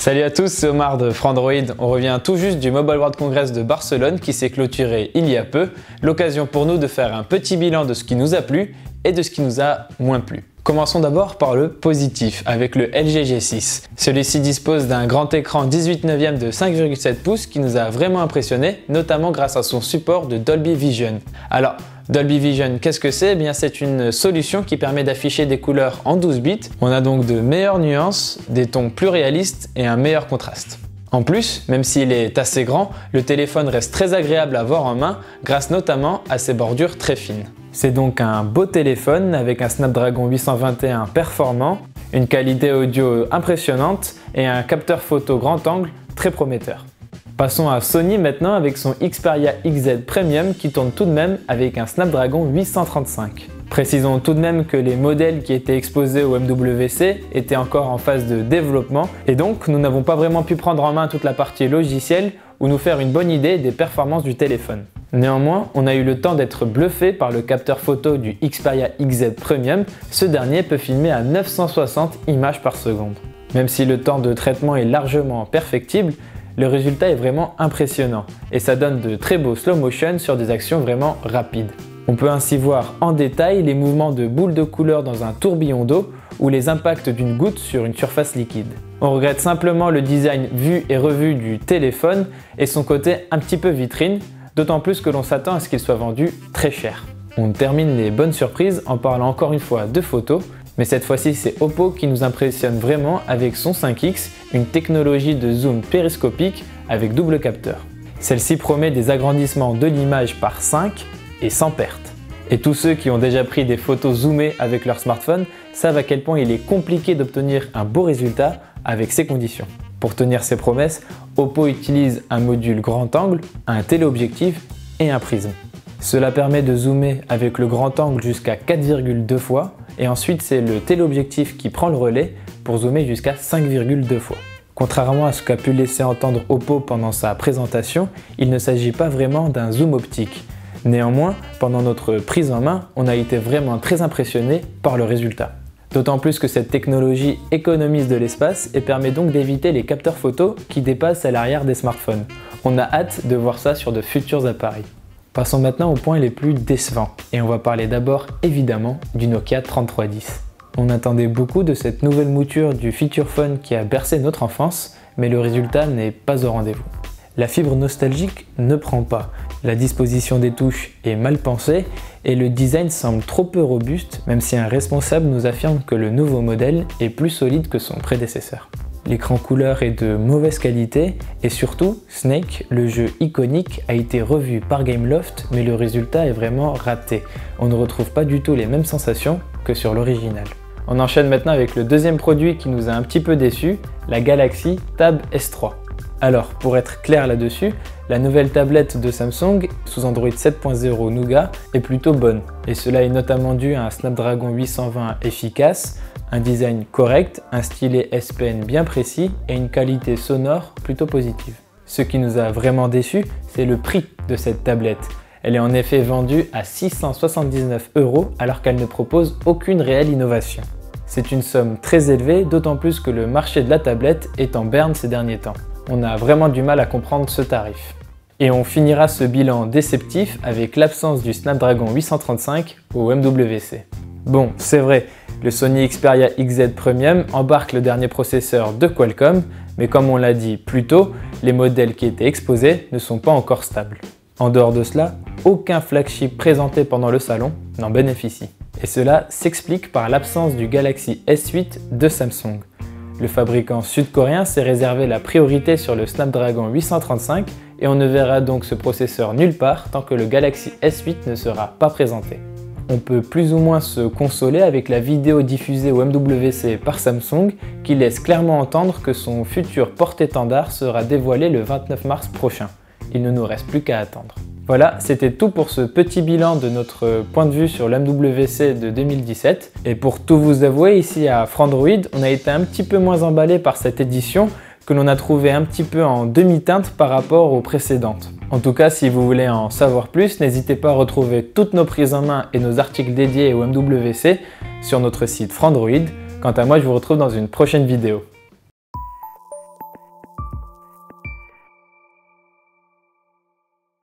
Salut à tous, c'est Omar de Frandroid. On revient tout juste du Mobile World Congress de Barcelone qui s'est clôturé il y a peu. L'occasion pour nous de faire un petit bilan de ce qui nous a plu et de ce qui nous a moins plu. Commençons d'abord par le positif avec le LG G6. Celui-ci dispose d'un grand écran 18/9 de 5,7 pouces qui nous a vraiment impressionné, notamment grâce à son support de Dolby Vision. Alors, Dolby Vision, qu'est-ce que c'est? Eh bien, c'est une solution qui permet d'afficher des couleurs en 12 bits. On a donc de meilleures nuances, des tons plus réalistes et un meilleur contraste. En plus, même s'il est assez grand, le téléphone reste très agréable à avoir en main grâce notamment à ses bordures très fines. C'est donc un beau téléphone avec un Snapdragon 821 performant, une qualité audio impressionnante et un capteur photo grand angle très prometteur. Passons à Sony maintenant avec son Xperia XZ Premium qui tourne tout de même avec un Snapdragon 835. Précisons tout de même que les modèles qui étaient exposés au MWC étaient encore en phase de développement et donc nous n'avons pas vraiment pu prendre en main toute la partie logicielle ou nous faire une bonne idée des performances du téléphone. Néanmoins, on a eu le temps d'être bluffé par le capteur photo du Xperia XZ Premium. Ce dernier peut filmer à 960 images par seconde. Même si le temps de traitement est largement perfectible, le résultat est vraiment impressionnant et ça donne de très beaux slow motion sur des actions vraiment rapides. On peut ainsi voir en détail les mouvements de boules de couleur dans un tourbillon d'eau ou les impacts d'une goutte sur une surface liquide. On regrette simplement le design vu et revu du téléphone et son côté un petit peu vitrine, d'autant plus que l'on s'attend à ce qu'il soit vendu très cher. On termine les bonnes surprises en parlant encore une fois de photos, mais cette fois-ci c'est Oppo qui nous impressionne vraiment avec son 5X, une technologie de zoom périscopique avec double capteur. Celle-ci promet des agrandissements de l'image par 5 et sans perte. Et tous ceux qui ont déjà pris des photos zoomées avec leur smartphone savent à quel point il est compliqué d'obtenir un beau résultat avec ces conditions. Pour tenir ses promesses, Oppo utilise un module grand angle, un téléobjectif et un prisme. Cela permet de zoomer avec le grand angle jusqu'à 4,2 fois et ensuite c'est le téléobjectif qui prend le relais pour zoomer jusqu'à 5,2 fois. Contrairement à ce qu'a pu laisser entendre Oppo pendant sa présentation, il ne s'agit pas vraiment d'un zoom optique. Néanmoins, pendant notre prise en main, on a été vraiment très impressionné par le résultat. D'autant plus que cette technologie économise de l'espace et permet donc d'éviter les capteurs photo qui dépassent à l'arrière des smartphones. On a hâte de voir ça sur de futurs appareils. Passons maintenant aux points les plus décevants et on va parler d'abord évidemment du Nokia 3310. On attendait beaucoup de cette nouvelle mouture du feature phone qui a bercé notre enfance, mais le résultat n'est pas au rendez-vous. La fibre nostalgique ne prend pas, la disposition des touches est mal pensée et le design semble trop peu robuste, même si un responsable nous affirme que le nouveau modèle est plus solide que son prédécesseur. L'écran couleur est de mauvaise qualité et surtout, Snake, le jeu iconique, a été revu par Gameloft, mais le résultat est vraiment raté. On ne retrouve pas du tout les mêmes sensations que sur l'original. On enchaîne maintenant avec le deuxième produit qui nous a un petit peu déçus, la Galaxy Tab S3. Alors, pour être clair là-dessus, la nouvelle tablette de Samsung sous Android 7.0 Nougat est plutôt bonne et cela est notamment dû à un Snapdragon 820 efficace, un design correct, un stylet S Pen bien précis et une qualité sonore plutôt positive. Ce qui nous a vraiment déçus, c'est le prix de cette tablette. Elle est en effet vendue à 679 € alors qu'elle ne propose aucune réelle innovation. C'est une somme très élevée, d'autant plus que le marché de la tablette est en berne ces derniers temps. On a vraiment du mal à comprendre ce tarif. Et on finira ce bilan déceptif avec l'absence du Snapdragon 835 au MWC. Bon, c'est vrai, le Sony Xperia XZ Premium embarque le dernier processeur de Qualcomm, mais comme on l'a dit plus tôt, les modèles qui étaient exposés ne sont pas encore stables. En dehors de cela, aucun flagship présenté pendant le salon n'en bénéficie. Et cela s'explique par l'absence du Galaxy S8 de Samsung. Le fabricant sud-coréen s'est réservé la priorité sur le Snapdragon 835 et on ne verra donc ce processeur nulle part tant que le Galaxy S8 ne sera pas présenté. On peut plus ou moins se consoler avec la vidéo diffusée au MWC par Samsung qui laisse clairement entendre que son futur porte-étendard sera dévoilé le 29 mars prochain. Il ne nous reste plus qu'à attendre. Voilà, c'était tout pour ce petit bilan de notre point de vue sur l'MWC de 2017. Et pour tout vous avouer, ici à Frandroid, on a été un petit peu moins emballé par cette édition que l'on a trouvé un petit peu en demi-teinte par rapport aux précédentes. En tout cas, si vous voulez en savoir plus, n'hésitez pas à retrouver toutes nos prises en main et nos articles dédiés au MWC sur notre site Frandroid. Quant à moi, je vous retrouve dans une prochaine vidéo.